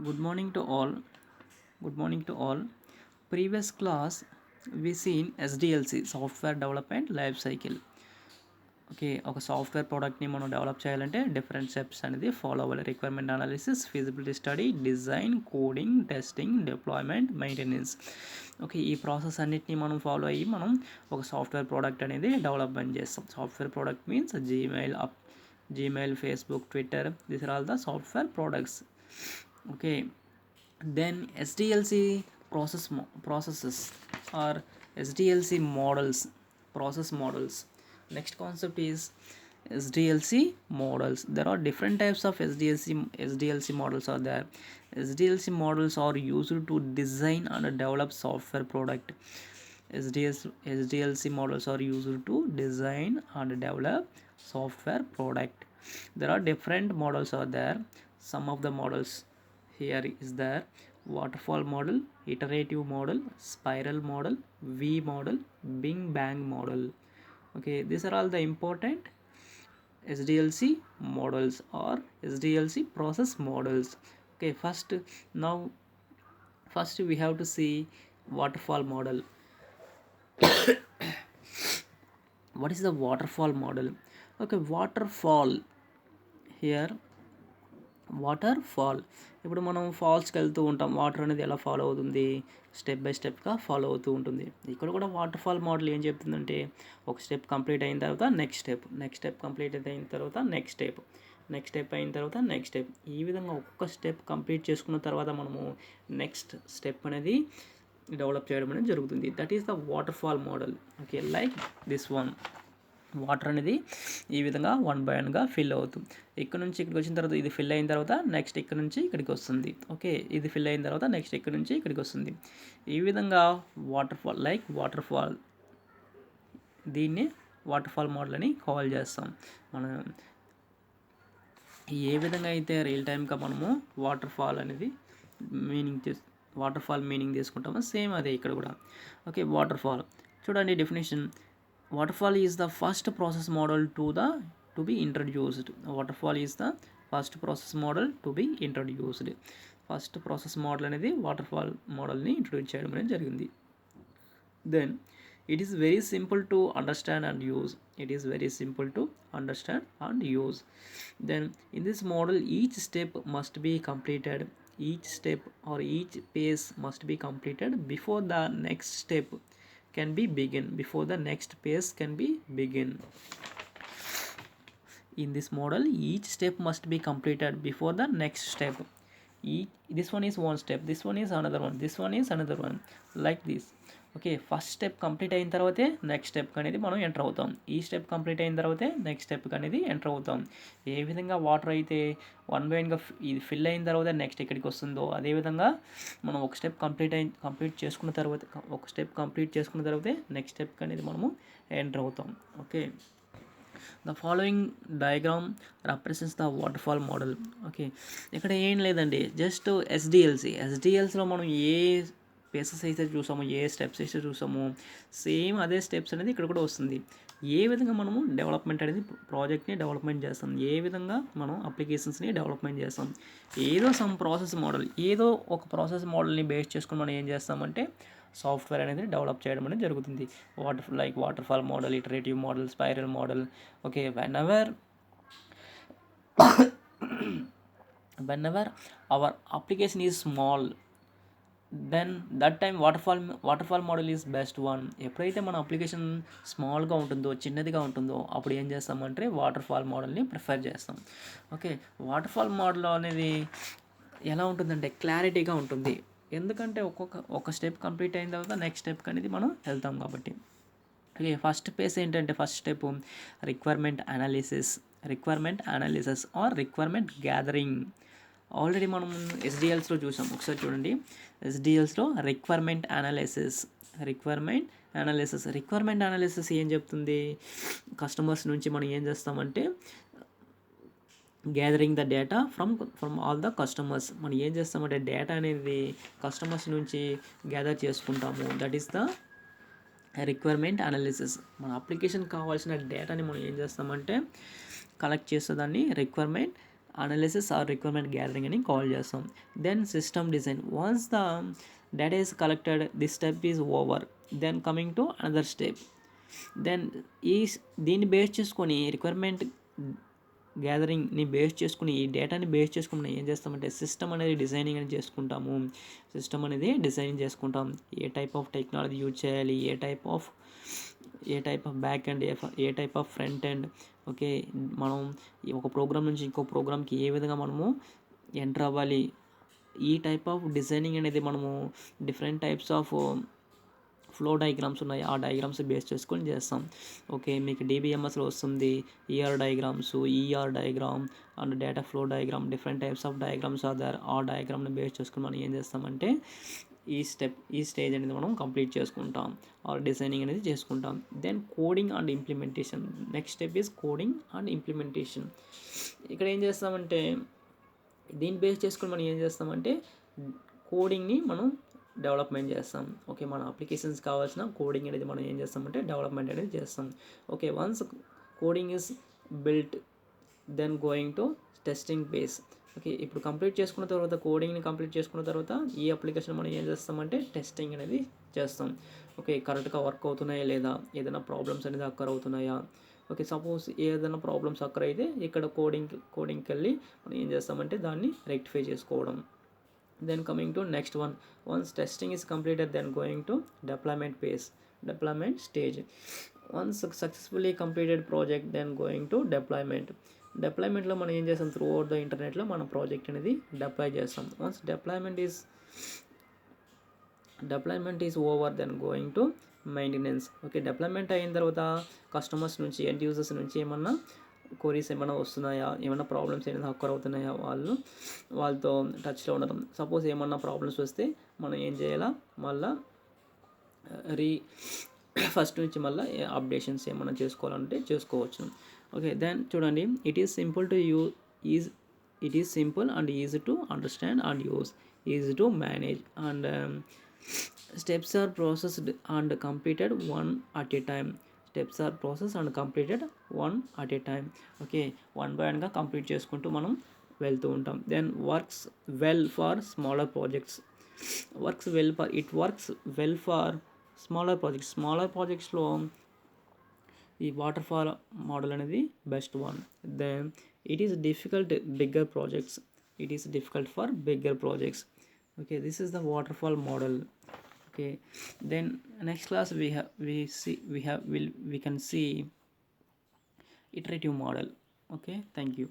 Good morning to all. Good morning to all. Previous class we seen SDLC software development life cycle. Okay, ఒక software ప్రోడక్ట్ని మనం develop చేయాలంటే different steps అనేది follow అవ్వాలి. Requirement analysis, feasibility study, design, coding, testing, deployment, maintenance. Okay, ఈ process అన్నిటిని మనం follow అయ్యి మనం ఒక సాఫ్ట్వేర్ ప్రోడక్ట్ అనేది డెవలప్మెంట్ చేస్తాం. Software product means Gmail, Facebook, Twitter, these are all the software products. Okay, then SDLC processes or SDLC models, process models. Next concept is SDLC models. There are different types of SDLC models are there. SDLC models are used to design and develop software product. SDLC models are used to design and develop software product. There are different models are there. Some of the models here is there: waterfall model, iterative model, spiral model, V model, Big Bang model. Okay, these are all the important SDLC models or SDLC process models. Okay, first we have to see waterfall model. What is the waterfall model? Okay, waterfall here, water fall. ఇప్పుడు మనం ఫాల్స్కి వెళ్తూ ఉంటాం, water అనేది ఎలా follow అవుతుంది, step by స్టెప్గా follow అవుతూ ఉంటుంది. ఇక్కడ కూడా వాటర్ ఫాల్ మోడల్ ఏం చెప్తుందంటే, ఒక స్టెప్ కంప్లీట్ అయిన తర్వాత నెక్స్ట్ స్టెప్ కంప్లీట్ అయిన తర్వాత నెక్స్ట్ స్టెప్ అయిన తర్వాత నెక్స్ట్ స్టెప్, ఈ విధంగా ఒక్కొక్క స్టెప్ కంప్లీట్ చేసుకున్న తర్వాత మనము నెక్స్ట్ స్టెప్ అనేది డెవలప్ చేయడం అనేది జరుగుతుంది. That is the water fall model. Okay, like this one. Water అనేది ఈ విధంగా 1 by 1గా ఫిల్ అవుతుంది. ఇక్కడ నుంచి ఇక్కడికి వచ్చిన తర్వాత ఇది ఫిల్ అయిన తర్వాత నెక్స్ట్ ఇక్కడ నుంచి ఇక్కడికి వస్తుంది. ఓకే, ఇది ఫిల్ అయిన తర్వాత నెక్స్ట్ ఇక్కడ నుంచి ఇక్కడికి వస్తుంది. ఈ విధంగా వాటర్ ఫాల్, దీన్ని వాటర్ ఫాల్ మోడల్ అని కాల్ చేస్తాం. మనం ఏ విధంగా అయితే రియల్ టైమ్గా మనము వాటర్ ఫాల్ మీనింగ్ తీసుకుంటామో సేమ్ అదే ఇక్కడ కూడా. ఓకే, వాటర్ ఫాల్ చూడండి definition. Waterfall is the first process model to be introduced. Waterfall is the first process model to be introduced. First process model అనేది వాటర్ఫాల్ మోడల్ని introduce చేయడం అనేది జరిగింది. Then it is very simple to understand and use. Then in this model, each step must be completed. Each step or each phase must be completed before the next step can be begin. In this model, each step must be completed before the next step. This one is one step, this one is another one, this one is another one, like this. Okay, first step complete అయిన తర్వాతే next step అనేది మనం enter అవుతాం. ఈ step complete అయిన తర్వాతే next step అనేది enter అవుతాం. ఏ విధంగా వాటర్ అయితే 1 by 1గా ఇది ఫిల్ అయిన తర్వాత నెక్స్ట్ ఎక్కడికి వస్తుందో, అదేవిధంగా మనం ఒక స్టెప్ కంప్లీట్ చేసుకున్న తర్వాతే నెక్స్ట్ స్టెప్ అనేది మనము ఎంటర్ అవుతాం. Okay, the following diagram represents the waterfall model. Okay, ఇక్కడ ఏం లేదండి, జస్ట్ ఎస్డిఎల్సిలో మనం ఏ పేసెస్ అయితే చూసామో, ఏ స్టెప్స్ అయితే చూసామో, సేమ్ అదే స్టెప్స్ అనేది ఇక్కడ కూడా వస్తుంది. ఏ విధంగా మనము డెవలప్మెంట్ అనేది ప్రాజెక్ట్ని డెవలప్మెంట్ చేస్తాం, ఏ విధంగా మనం అప్లికేషన్స్ని డెవలప్మెంట్ చేస్తాం, ఏదో ఒక ప్రాసెస్ మోడల్ని బేస్ చేసుకుని మనం ఏం చేస్తామంటే సాఫ్ట్వేర్ అనేది డెవలప్ చేయడం అనేది జరుగుతుంది. Waterfall model, iterative model, spiral model. Okay, whenever our application is small, then that time waterfall model is best one. ఎప్పుడైతే మన అప్లికేషన్ స్మాల్గా ఉంటుందో, చిన్నదిగా ఉంటుందో, అప్పుడు ఏం చేస్తామంటే వాటర్ఫాల్ మోడల్ని ప్రిఫర్ చేస్తాం. ఓకే, వాటర్ఫాల్ మోడల్ అనేది ఎలా ఉంటుందంటే క్లారిటీగా ఉంటుంది. ఎందుకంటే ఒక స్టెప్ కంప్లీట్ అయిన తర్వాత నెక్స్ట్ స్టెప్ అనేది మనం వెళ్తాం కాబట్టి. ఓకే, ఫస్ట్ ఫేజ్ ఏంటంటే, first step requirement analysis or requirement gathering. Already మనం ఎస్డిఎల్స్లో చూసాం, ఒకసారి చూడండి. ఎస్డిఎల్స్లో రిక్వైర్మెంట్ అనాలిసిస్ ఏం చెప్తుంది, కస్టమర్స్ నుంచి మనం ఏం చేస్తామంటే gathering the data from all the customers. మనం ఏం చేస్తామంటే డేటా అనేది కస్టమర్స్ నుంచి గ్యాదర్ చేసుకుంటాము. That is the requirement analysis. మన అప్లికేషన్ కావాల్సిన డేటాని మనం ఏం చేస్తామంటే కలెక్ట్ చేసేదాన్ని requirement analysis or requirement gathering అని కాల్ చేస్తాం. Then system design, once the data is collected this step is over. Then coming to another step. Then ఈ దీన్ని బేస్ చేసుకొని రిక్వైర్మెంట్ గ్యాదరింగ్ని బేస్ చేసుకుని ఈ డేటాని బేస్ చేసుకుని మనం ఏం చేస్తామంటే సిస్టమ్ అనేది డిజైనింగ్ అని చేసుకుంటాము. సిస్టమ్ అనేది డిజైనింగ్ చేసుకుంటాం. ఏ టైప్ ఆఫ్ టెక్నాలజీ యూజ్ చేయాలి, ఏ టైప్ ఆఫ్ బ్యాక్ ఎండ్, ఏ type of front end. Okay, మనం ఒక ప్రోగ్రామ్ నుంచి ఇంకో ప్రోగ్రామ్కి ఏ విధంగా మనము ఎంటర్ అవ్వాలి, ఈ టైప్ ఆఫ్ డిజైనింగ్ అనేది మనము different types of flow diagrams ఉన్నాయి, ఆ డయాగ్రామ్స్ బేస్ చేసుకొని చేస్తాం. ఓకే, మీకు డిబిఎంఎస్లో వస్తుంది ER diagrams, ER diagram and data flow diagram, different types of diagrams are there. ఆ డయాగ్రామ్ని బేస్ చేసుకుని మనం ఏం చేస్తామంటే ఈ స్టేజ్ అనేది మనం కంప్లీట్ చేసుకుంటాం, ఆర్ డిజైనింగ్ అనేది చేసుకుంటాం. Then coding and implementation, next step is coding and implementation. ఇక్కడ ఏం చేస్తామంటే దీన్ని బేస్ చేసుకొని మనం ఏం చేస్తామంటే కోడింగ్ని మనం డెవలప్మెంట్ చేస్తాం. ఓకే, మన అప్లికేషన్స్ కావాల్సిన కోడింగ్ అనేది మనం ఏం చేస్తామంటే డెవలప్మెంట్ అనేది చేస్తాం. Okay, once coding is built then going to testing phase. Okay, ఇప్పుడు కంప్లీట్ చేసుకున్న తర్వాత కోడింగ్ని కంప్లీట్ చేసుకున్న తర్వాత ఈ అప్లికేషన్ మనం ఏం చేస్తామంటే టెస్టింగ్ అనేది చేస్తాం. ఓకే, కరెక్ట్గా వర్క్ అవుతున్నాయా లేదా, ఏదైనా ప్రాబ్లమ్స్ అనేది అక్కర్ అవుతున్నాయా. ఓకే, సపోజ్ ఏదైనా ప్రాబ్లమ్స్ అక్కర్ అయితే ఇక్కడ కోడింగ్కి వెళ్ళి మనం ఏం చేస్తామంటే దాన్ని రెక్టిఫై చేసుకోవడం. Then coming to next one, once testing is completed then going to deployment stage. Once successfully completed project then going to deploymentలో మనం ఏం చేస్తాం, త్రూ అవుట్ ద ఇంటర్నెట్లో మన ప్రాజెక్ట్ అనేది డిప్లాయ్ చేస్తాం. Once deployment is over then going to maintenance. Okay, deployment అయిన తర్వాత customers నుంచి, ఎండ్ యూజర్స్ నుంచి ఏమన్నా క్వరీస్ ఏమైనా వస్తున్నాయా, ఏమైనా ప్రాబ్లమ్స్ ఏమైనా అక్కర్ అవుతున్నాయా, వాళ్ళతో టచ్లో ఉండడం. సపోజ్ ఏమన్నా ప్రాబ్లమ్స్ వస్తే మనం ఏం చేయాలా, మళ్ళీ ఫస్ట్ నుంచి మళ్ళీ అప్డేషన్స్ ఏమైనా చేసుకోవాలంటే చేసుకోవచ్చు. ఓకే, దెన్ చూడండి, it is simple and easy to understand and use, easy to manage and steps are processed and completed one at a time. Okay, one by వన్గా కంప్లీట్ చేసుకుంటూ మనం వెళ్తూ ఉంటాం. Then works well for smaller projects. Works well for smaller ప్రాజెక్ట్స్లో ఈ waterfall model అనేది best one. Then it is difficult for bigger projects. Okay, this is the waterfall model. Okay, then next class we can see iterative model. Okay, thank you.